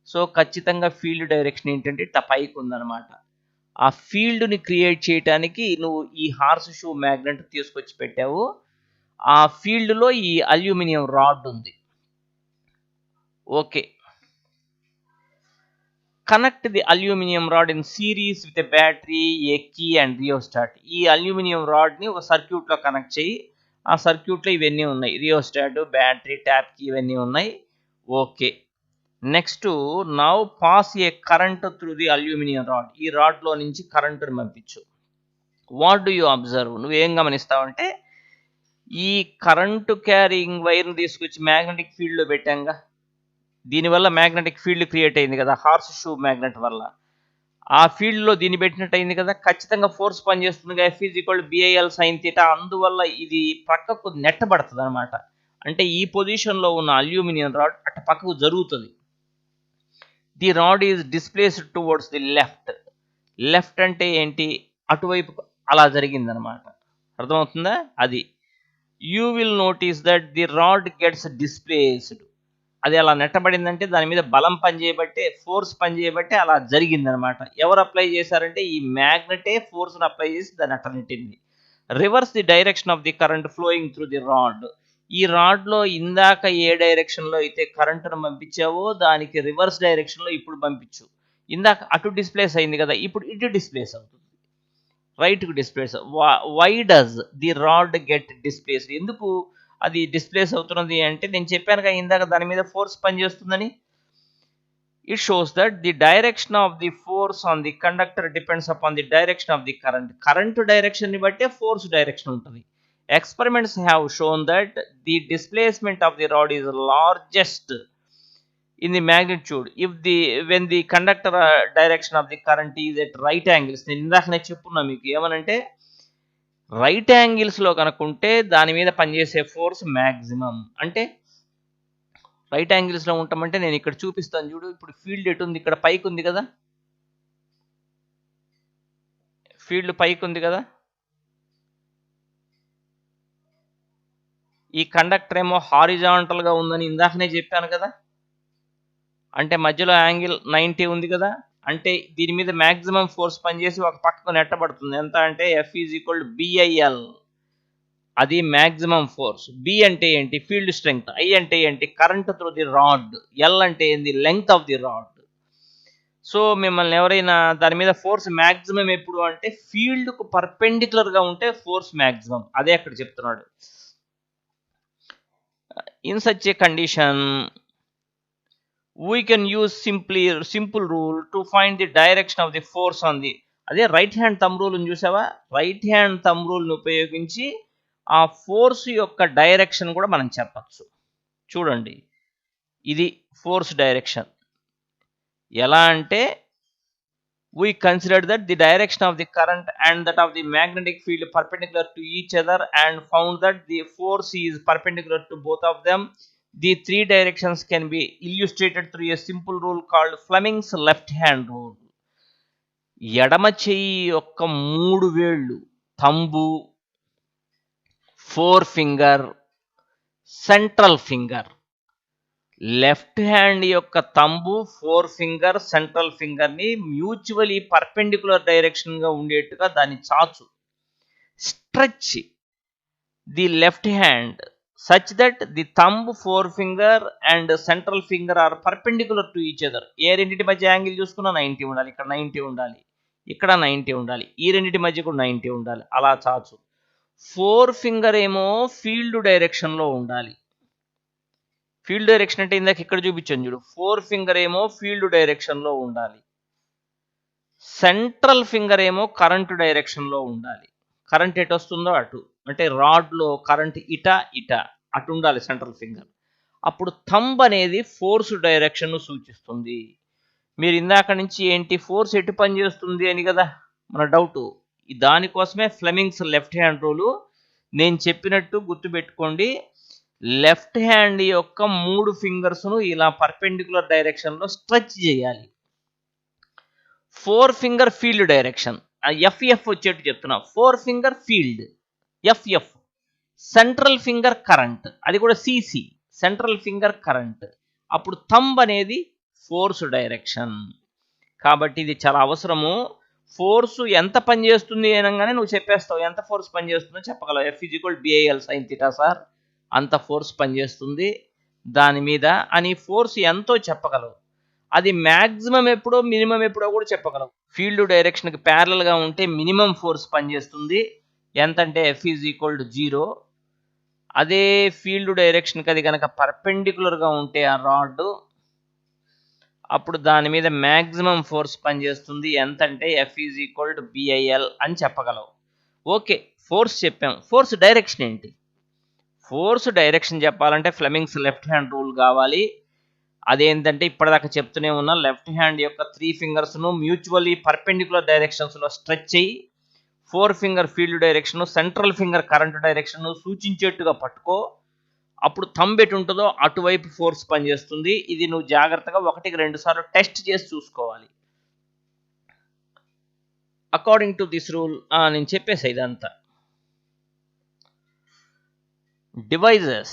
సో ఖచ్చితంగా ఫీల్డ్ డైరెక్షన్ ఏంటంటే ఇట్లా పైకి ఉందన్నమాట. ఆ ఫీల్డ్ని క్రియేట్ చేయడానికి నువ్వు ఈ హార్స్ షూ మ్యాగ్నెట్ తీసుకొచ్చి పెట్టావు. ఆ ఫీల్డ్లో ఈ అల్యూమినియం రాడ్ ఉంది. Okay, connect the aluminium rod in series with a battery, a key and rheostat. ఈ అల్యూమినియం రాడ్ని ఒక సర్క్యూట్లో కనెక్ట్ చేయి. ఆ సర్క్యూట్లో ఇవన్నీ ఉన్నాయి, రియోస్టాట్, బ్యాటరీ, ట్యాప్ కీ, ఇవన్నీ ఉన్నాయి. Okay, next now pass A current through the aluminium rod. ఈ రాడ్లో నుంచి కరెంటుని పంపించు. వాట్ డూ యూ అబ్జర్వ్, నువ్వేం గమనిస్తావంటే ఈ కరెంటు క్యారింగ్ వైర్ని తీసుకొచ్చి మ్యాగ్నెటిక్ ఫీల్డ్లో పెట్టాంగా, దీనివల్ల మ్యాగ్నెటిక్ ఫీల్డ్ క్రియేట్ అయింది కదా హార్స్ షూ మ్యాగ్నెట్ వల్ల. ఆ ఫీల్డ్లో దీన్ని పెట్టినట్టు అయింది కదా, ఖచ్చితంగా ఫోర్స్ పనిచేస్తుంది. F=BIL sin θ. అందువల్ల ఇది పక్కకు నెట్టబడుతుంది అనమాట. అంటే ఈ పొజిషన్లో ఉన్న అల్యూమినియం రాడ్ అటు పక్కకు జరుగుతుంది. The rod is displaced towards the left. Left అంటే ఏంటి, అటువైపు అలా జరిగిందనమాట. అర్థమవుతుందా? అది you will notice that the rod gets displaced. అది అలా నెట్టబడిందంటే దాని మీద బలం పనిచేయబట్టే, ఫోర్స్ పనిచేయబట్టే అలా జరిగిందనమాట. ఎవరు అప్లై చేశారంటే ఈ మ్యాగ్నెటే ఫోర్స్ని అప్లై చేసి దాన్ని అట్లా నెట్టింది. Reverse the direction of the current flowing through the rod. ఈ రాడ్లో ఇందాక ఏ డైరెక్షన్లో అయితే కరెంటును పంపించావో దానికి రివర్స్ డైరెక్షన్లో ఇప్పుడు పంపించు. ఇందాక అటు డిస్ప్లేస్ అయింది కదా, ఇప్పుడు ఇటు డిస్ప్లేస్ అవుతుంది, రైట్కు displace. Why does the rod get displace? ఎందుకు అది డిస్ప్లేస్ అవుతున్నది అంటే, నేను చెప్పాను కదా ఇందాక దాని మీద ఫోర్స్ పనిచేస్తుందని. It shows that the direction of the force on the conductor depends upon the direction of the current. Current డైరెక్షన్ని బట్టే ఫోర్స్ డైరెక్షన్ ఉంటుంది. Experiments have shown that the displacement of the rod is largest in the magnitude when the conductor direction of the current is at right angles. నేను ఇందాకనే చెప్పున్నా మీకు ఏమనంటే, right యాంగిల్స్లో కనుక్కుంటే దాని మీద పనిచేసే ఫోర్స్ మ్యాక్సిమం. అంటే రైట్ యాంగిల్స్లో ఉంటామంటే నేను ఇక్కడ చూపిస్తాను చూడు. ఇప్పుడు ఫీల్డ్ ఎటు ఉంది, ఇక్కడ పైకి ఉంది కదా, ఫీల్డ్ పైకి ఉంది కదా. ఈ కండక్టర్ ఏమో హారిజాంటల్గా ఉందని ఇందాకనే చెప్పాను కదా. అంటే మధ్యలో యాంగిల్ 90 ఉంది కదా, అంటే దీని మీద మ్యాక్సిమం ఫోర్స్ పనిచేసి ఒక పక్కకు నెట్టబడుతుంది. ఎంత అంటే F=BIL. అది మ్యాక్సిమం ఫోర్స్. B అంటే ఏంటి, ఫీల్డ్ స్ట్రెంగ్త్. I అంటే ఏంటి, current through the rod. L అంటే ఏంది, length of the rod. So మిమ్మల్ని ఎవరైనా దాని మీద ఫోర్స్ మ్యాక్సిమం ఎప్పుడు అంటే ఫీల్డ్కు పర్పెండిక్యులర్గా ఉంటే ఫోర్స్ మ్యాక్సిమం, అదే అక్కడ చెప్తున్నాడు. In such A condition we can use simple rule to find the direction of the force on the, అదే రైట్ హ్యాండ్ థంబ్ రూల్ని చూసావా, రైట్ హ్యాండ్ థంబ్ రూల్ని ఉపయోగించి ఆ ఫోర్స్ యొక్క డైరెక్షన్ కూడా మనం చెప్పచ్చు. చూడండి, ఇది ఫోర్స్ డైరెక్షన్. ఎలా అంటే we considered that the direction of the current and that of the magnetic field perpendicular to each other and found that the force is perpendicular to both of them. The three directions can be illustrated through a simple rule called Fleming's left hand rule. ఎడమ చెయ్యి యొక్క 3 వేళ్ళు, thumb, fore finger, central finger. Left hand యొక్క thumb, fore finger, central ఫింగర్ని mutually perpendicular డైరెక్షన్గా ఉండేట్టుగా దాన్ని చాచు. Stretch the left hand such that the thumb, fore finger and central finger are perpendicular to each other. ఏ రెండింటి మధ్య angle చూసుకున్నా 90 ఉండాలి, ఇక్కడ 90 ఉండాలి, ఇక్కడ 90 ఉండాలి, ఈ రెండింటి మధ్య కూడా 90 ఉండాలి, అలా చాచు. ఫోర్ ఫింగర్ ఏమో ఫీల్డ్ డైరెక్షన్లో ఉండాలి. ఫీల్డ్ డైరెక్షన్ అంటే ఇందాక ఇక్కడ చూపించాను చూడు, ఫోర్ ఫింగర్ ఏమో ఫీల్డ్ డైరెక్షన్లో ఉండాలి. సెంట్రల్ ఫింగర్ ఏమో కరెంట్ డైరెక్షన్లో ఉండాలి. కరెంట్ ఎటు వస్తుందో అటు, అంటే రాడ్లో కరెంట్ ఇట అటు ఉండాలి సెంట్రల్ ఫింగర్. అప్పుడు థంబ్ అనేది ఫోర్స్ డైరెక్షన్ను సూచిస్తుంది. మీరు ఇందాక నుంచి ఏంటి ఫోర్స్ ఎటు పనిచేస్తుంది అని కదా మన డౌట్. దానికోసమే ఫ్లెమింగ్స్ లెఫ్ట్ హ్యాండ్ రూలు. నేను చెప్పినట్టు గుర్తుపెట్టుకోండి, లెఫ్ట్ హ్యాండ్ యొక్క 3 ఫింగర్స్ను ఇలా పర్పెండిక్యులర్ డైరెక్షన్లో స్ట్రెచ్ చేయాలి. Fore finger field direction, FF వచ్చేట్టు చెప్తున్నా. Fore finger field FF, central finger current, అది కూడా సిసి, సెంట్రల్ ఫింగర్ కరెంట్. అప్పుడు థంబ్ అనేది ఫోర్స్ డైరెక్షన్. కాబట్టి ఇది చాలా అవసరము. ఫోర్సు ఎంత పనిచేస్తుంది అనగానే నువ్వు చెప్పేస్తావు, ఎంత ఫోర్స్ పనిచేస్తుందో చెప్పగలవు. F is BIL sin θ sir, అంత ఫోర్స్ పనిచేస్తుంది దాని మీద అని ఫోర్స్ ఎంతో చెప్పగలవు. అది మ్యాక్సిమం ఎప్పుడో మినిమం ఎప్పుడో కూడా చెప్పగలవు. ఫీల్డ్ డైరెక్షన్కి ప్యారలల్గా ఉంటే మినిమం ఫోర్స్ పనిచేస్తుంది, ఎంతంటే ఎఫ్ ఈజ్ 0. అదే ఫీల్డ్ డైరెక్షన్కి అది కనుక పర్పెండిక్యులర్గా ఉంటే ఆ రాడ్, అప్పుడు దాని మీద మ్యాక్సిమం ఫోర్స్ పనిచేస్తుంది, ఎంతంటే ఎఫ్ ఈజ్ BIL అని చెప్పగలవు. ఓకే, ఫోర్స్ చెప్పాం. ఫోర్స్ డైరెక్షన్ ఏంటి? ఫోర్స్ డైరెక్షన్ చెప్పాలంటే ఫ్లెమింగ్స్ లెఫ్ట్ హ్యాండ్ రూల్ కావాలి. అదేంటంటే ఇప్పటిదాకా చెప్తూనే ఉన్న లెఫ్ట్ హ్యాండ్ యొక్క 3 ఫింగర్స్ను మ్యూచువల్లీ పర్పెండిక్యులర్ డైరెక్షన్స్లో స్ట్రెచ్ చేయి. Fore finger field direction, central finger current direction సూచించేట్టుగా పట్టుకో. అప్పుడు థంబ్ ఎటు ఉంటుందో అటువైపు ఫోర్స్ పనిచేస్తుంది. ఇది నువ్వు జాగ్రత్తగా 1-2 సార్లు టెస్ట్ చేసి చూసుకోవాలి. అకార్డింగ్ టు దిస్ రూల్ నేను చెప్పేసా ఇదంతా. Devices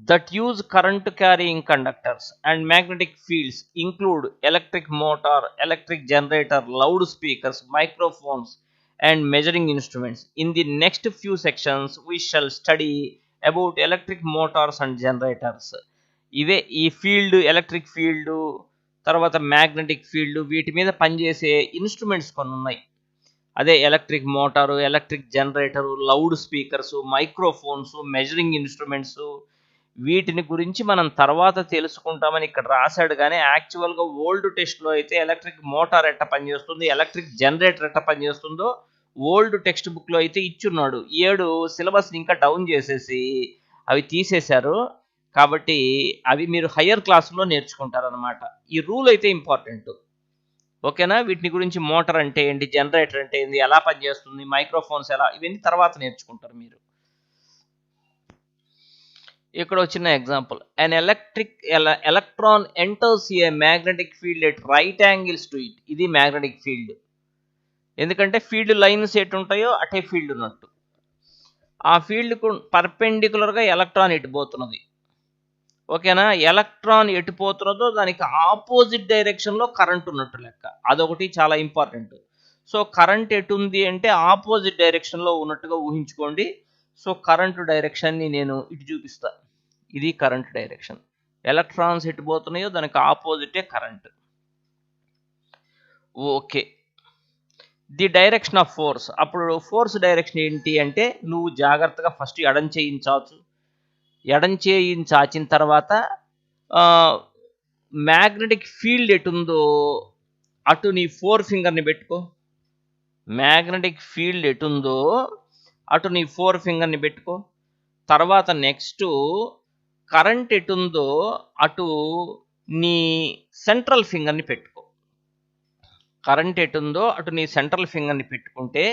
that use current carrying conductors and magnetic fields include electric motor, electric generator, loudspeakers, microphones and measuring instruments. In the next few sections we shall study about electric motors and generators. ఇవే ఈ field, electric field, తర్వాత magnetic field, వీటి మీద పనిచేసే instruments కొన్ని ఉన్నాయి. అదే electric motor, electric generator, loud speakers, microphones, measuring instruments, వీటిని గురించి మనం తర్వాత తెలుసుకుంటామని ఇక్కడ రాశాడు. కానీ యాక్చువల్గా ఓల్డ్ టెక్స్ట్లో అయితే ఎలక్ట్రిక్ మోటార్ ఎట్ట పనిచేస్తుంది, ఎలక్ట్రిక్ జనరేటర్ ఎట్ట పనిచేస్తుందో ఓల్డ్ టెక్స్ట్ బుక్లో అయితే ఇచ్చున్నాడు. 7 సిలబస్ని ఇంకా డౌన్ చేసేసి అవి తీసేశారు. కాబట్టి అవి మీరు హయ్యర్ క్లాసులో నేర్చుకుంటారనమాట. ఈ రూల్ అయితే ఇంపార్టెంట్. ఓకేనా? వీటిని గురించి మోటార్ అంటే ఏంటి, జనరేటర్ అంటే ఏంటి, ఎలా పనిచేస్తుంది, మైక్రోఫోన్స్ ఎలా, ఇవన్నీ తర్వాత నేర్చుకుంటారు మీరు. ఇక్కడ వచ్చిన example, an electron enters a magnetic field at right angles to it. ఇది మ్యాగ్నెటిక్ ఫీల్డ్. ఎందుకంటే ఫీల్డ్ లైన్స్ ఎటు ఉంటాయో అటే ఫీల్డ్ ఉన్నట్టు. ఆ ఫీల్డ్కు పర్పెండిక్యులర్గా ఎలక్ట్రాన్ ఎటు పోతున్నది. ఓకేనా? ఎలక్ట్రాన్ ఎటు పోతున్నదో దానికి ఆపోజిట్ డైరెక్షన్లో కరెంట్ ఉన్నట్టు లెక్క. అదొకటి చాలా ఇంపార్టెంట్. సో కరెంట్ ఎటు ఉంది అంటే ఆపోజిట్ డైరెక్షన్లో ఉన్నట్టుగా ఊహించుకోండి. సో కరెంటు డైరెక్షన్ని నేను ఇటు చూపిస్తా. ఇది కరెంట్ డైరెక్షన్. ఎలక్ట్రాన్స్ ఎటు పోతున్నాయో దానికి ఆపోజిటే current. Okay. The direction of force. అప్పుడు ఫోర్స్ డైరెక్షన్ ఏంటి అంటే నువ్వు జాగ్రత్తగా ఫస్ట్ ఎడం చేయిని చాచు. ఎడం చేయిని చాచిన తర్వాత మ్యాగ్నెటిక్ ఫీల్డ్ ఎటుందో అటు నీ ఫోర్ ఫింగర్ని పెట్టుకో. మ్యాగ్నెటిక్ ఫీల్డ్ ఎటుందో అటు నీ ఫోర్ ఫింగర్ని పెట్టుకో. తర్వాత నెక్స్ట్ కరెంట్ ఎటుందో అటు నీ సెంట్రల్ ఫింగర్ని పెట్టుకో. కరెంట్ ఎటుందో అటు నీ సెంట్రల్ ఫింగర్ని పెట్టుకుంటే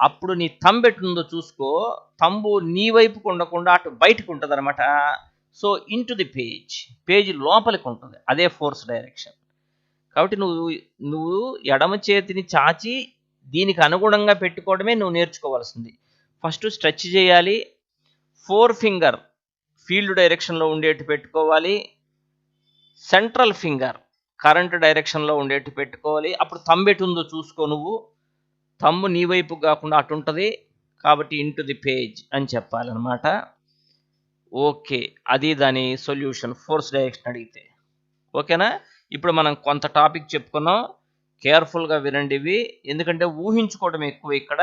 అప్పుడు నీ థంబ్ ఎటుందో చూసుకో. థంబు నీ వైపుకు ఉండకుండా అటు బయటకు ఉంటుంది అనమాట. సో ఇంటు ది పేజ్ లోపలికి ఉంటుంది. అదే ఫోర్స్ డైరెక్షన్. కాబట్టి నువ్వు ఎడమ చేతిని చాచి దీనికి అనుగుణంగా పెట్టుకోవడమే నువ్వు నేర్చుకోవాల్సింది. ఫస్ట్ స్ట్రెచ్ చేయాలి. ఫోర్ ఫింగర్ ఫీల్డ్ డైరెక్షన్లో ఉండేట్టు పెట్టుకోవాలి. సెంట్రల్ ఫింగర్ కరెంట్ డైరెక్షన్లో ఉండేట్టు పెట్టుకోవాలి. అప్పుడు థంబ్ ఎటుందో చూసుకో. నువ్వు థంబ్ నీ వైపు కాకుండా అటు ఉంటుంది కాబట్టి ఇంటు ది పేజ్ అని చెప్పాలన్నమాట. ఓకే, అది దాని సొల్యూషన్ ఫోర్స్ డైరెక్షన్ అడిగితే. ఓకేనా? ఇప్పుడు మనం కొంత టాపిక్ చెప్పుకున్నాం. కేర్ఫుల్గా వినండి ఇవి, ఎందుకంటే ఊహించుకోవడం ఎక్కువ ఇక్కడ.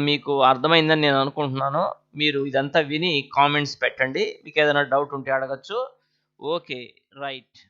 మీకు అర్థమైందని నేను అనుకుంటున్నాను. మీరు ఇదంతా విని కామెంట్స్ పెట్టండి. మీకు ఏదైనా డౌట్ ఉంటే అడగచ్చు. Okay, right.